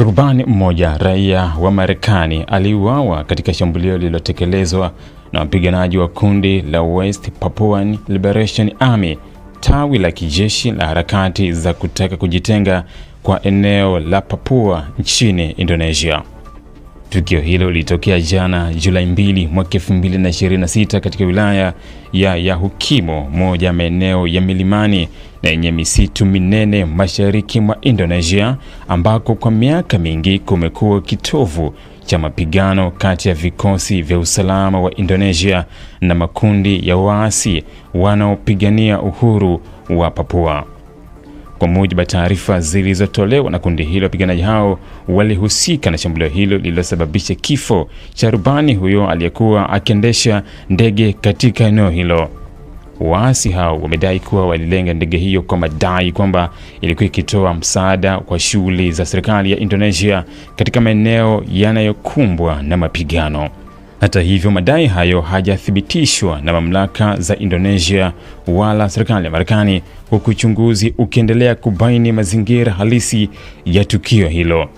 Rubani mmoja raia wa Marekani aliuawa katika shambulio lililotekelezwa na wapiganaji wa kundi la West Papuan Liberation Army, tawi la kijeshi la harakati za kutaka kujitenga kwa eneo la Papua nchini Indonesia. Tukio hilo lilitokea jana Julai 2 mwaka 2026 katika wilaya ya Yahukimo, moja ya maeneo ya milimani na yenye misitu minene mashariki mwa Indonesia, ambako kwa miaka mingi kumekuwa kitovu cha mapigano kati ya vikosi vya usalama wa Indonesia na makundi ya waasi wanaopigania uhuru wa Papua. Kwa mujibu wa taarifa zilizotolewa na kundi hilo, wapiganaji hao walihusika na shambulio hilo lililosababisha kifo cha rubani huyo aliyekuwa akiendesha ndege katika eneo hilo. Waasi hao wamedai kuwa walilenga ndege hiyo kwa madai kwamba ilikuwa ikitoa msaada kwa shughuli za serikali ya Indonesia katika maeneo yanayokumbwa na mapigano. Hata hivyo, madai hayo hajathibitishwa na mamlaka za Indonesia wala serikali ya Marekani, huku uchunguzi ukiendelea kubaini mazingira halisi ya tukio hilo.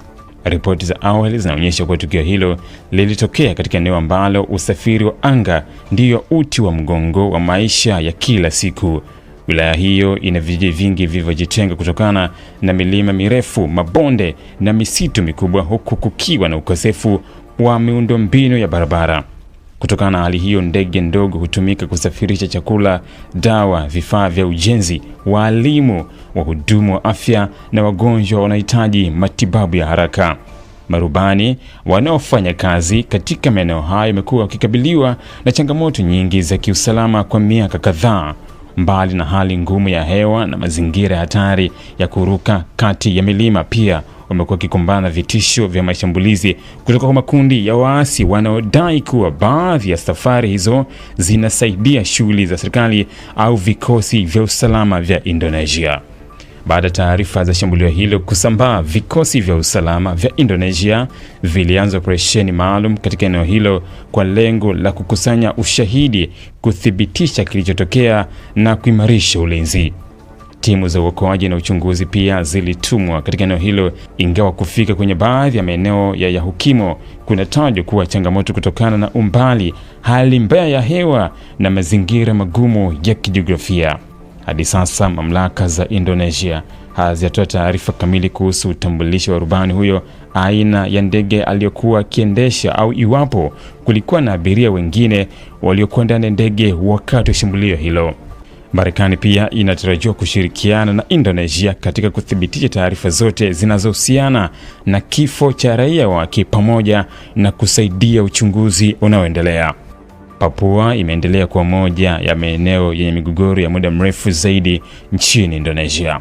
Ripoti za awali zinaonyesha kuwa tukio hilo lilitokea katika eneo ambalo usafiri wa anga ndiyo uti wa mgongo wa maisha ya kila siku. Wilaya hiyo ina vijiji vingi vilivyojitenga kutokana na milima mirefu, mabonde na misitu mikubwa, huku kukiwa na ukosefu wa miundombinu ya barabara. Kutokana na hali hiyo, ndege ndogo hutumika kusafirisha chakula, dawa, vifaa vya ujenzi, walimu, wahudumu wa afya na wagonjwa wanahitaji matibabu ya haraka. Marubani wanaofanya kazi katika maeneo hayo wamekuwa wakikabiliwa na changamoto nyingi za kiusalama kwa miaka kadhaa. Mbali na hali ngumu ya hewa na mazingira hatari ya kuruka kati ya milima, pia wamekuwa wakikumbana na vitisho vya mashambulizi kutoka kwa makundi ya waasi wanaodai kuwa baadhi ya safari hizo zinasaidia shughuli za serikali au vikosi vya usalama vya Indonesia. Baada ya taarifa za shambulio hilo kusambaa, vikosi vya usalama vya Indonesia vilianza operesheni maalum katika eneo hilo kwa lengo la kukusanya ushahidi, kuthibitisha kilichotokea na kuimarisha ulinzi. Timu za uokoaji na uchunguzi pia zilitumwa katika eneo hilo, ingawa kufika kwenye baadhi ya maeneo ya Yahukimo kunatajwa kuwa changamoto kutokana na umbali, hali mbaya ya hewa na mazingira magumu ya kijiografia. Hadi sasa mamlaka za Indonesia hazijatoa taarifa kamili kuhusu utambulisho wa rubani huyo, aina ya ndege aliyokuwa akiendesha au iwapo kulikuwa na abiria wengine waliokuwa ndani ya ndege wakati wa shambulio hilo. Marekani pia inatarajiwa kushirikiana na Indonesia katika kuthibitisha taarifa zote zinazohusiana na kifo cha raia wake pamoja na kusaidia uchunguzi unaoendelea. Papua imeendelea kuwa moja ya maeneo yenye migogoro ya muda mrefu zaidi nchini Indonesia.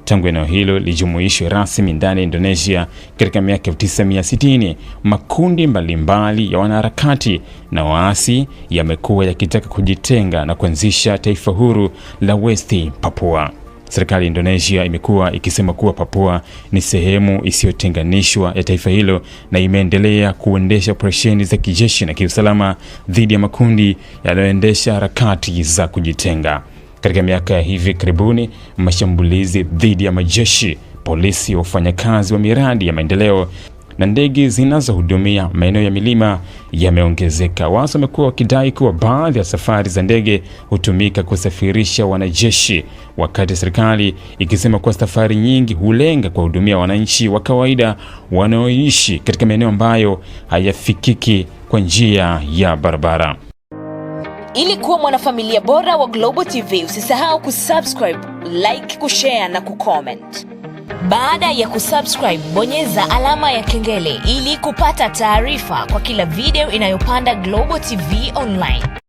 Tangu eneo hilo lijumuishwe rasmi ndani ya Indonesia katika miaka 1960, makundi mbalimbali ya wanaharakati na waasi yamekuwa yakitaka kujitenga na kuanzisha taifa huru la West Papua. Serikali ya Indonesia imekuwa ikisema kuwa Papua ni sehemu isiyotenganishwa ya taifa hilo na imeendelea kuendesha operesheni za kijeshi na kiusalama dhidi ya makundi yanayoendesha harakati za kujitenga. Katika miaka ya hivi karibuni, mashambulizi dhidi ya majeshi, polisi, wafanyakazi wa miradi ya maendeleo na ndege zinazohudumia maeneo ya milima yameongezeka. Waasi wamekuwa wakidai kuwa baadhi ya safari za ndege hutumika kusafirisha wanajeshi, wakati serikali ikisema kuwa safari nyingi hulenga kuwahudumia wananchi wa kawaida wanaoishi katika maeneo ambayo hayafikiki kwa njia ya barabara. Ili kuwa mwanafamilia bora wa Global TV, usisahau kusubscribe, like, kushare na kucomment. Baada ya kusubscribe, bonyeza alama ya kengele ili kupata taarifa kwa kila video inayopanda Global TV Online.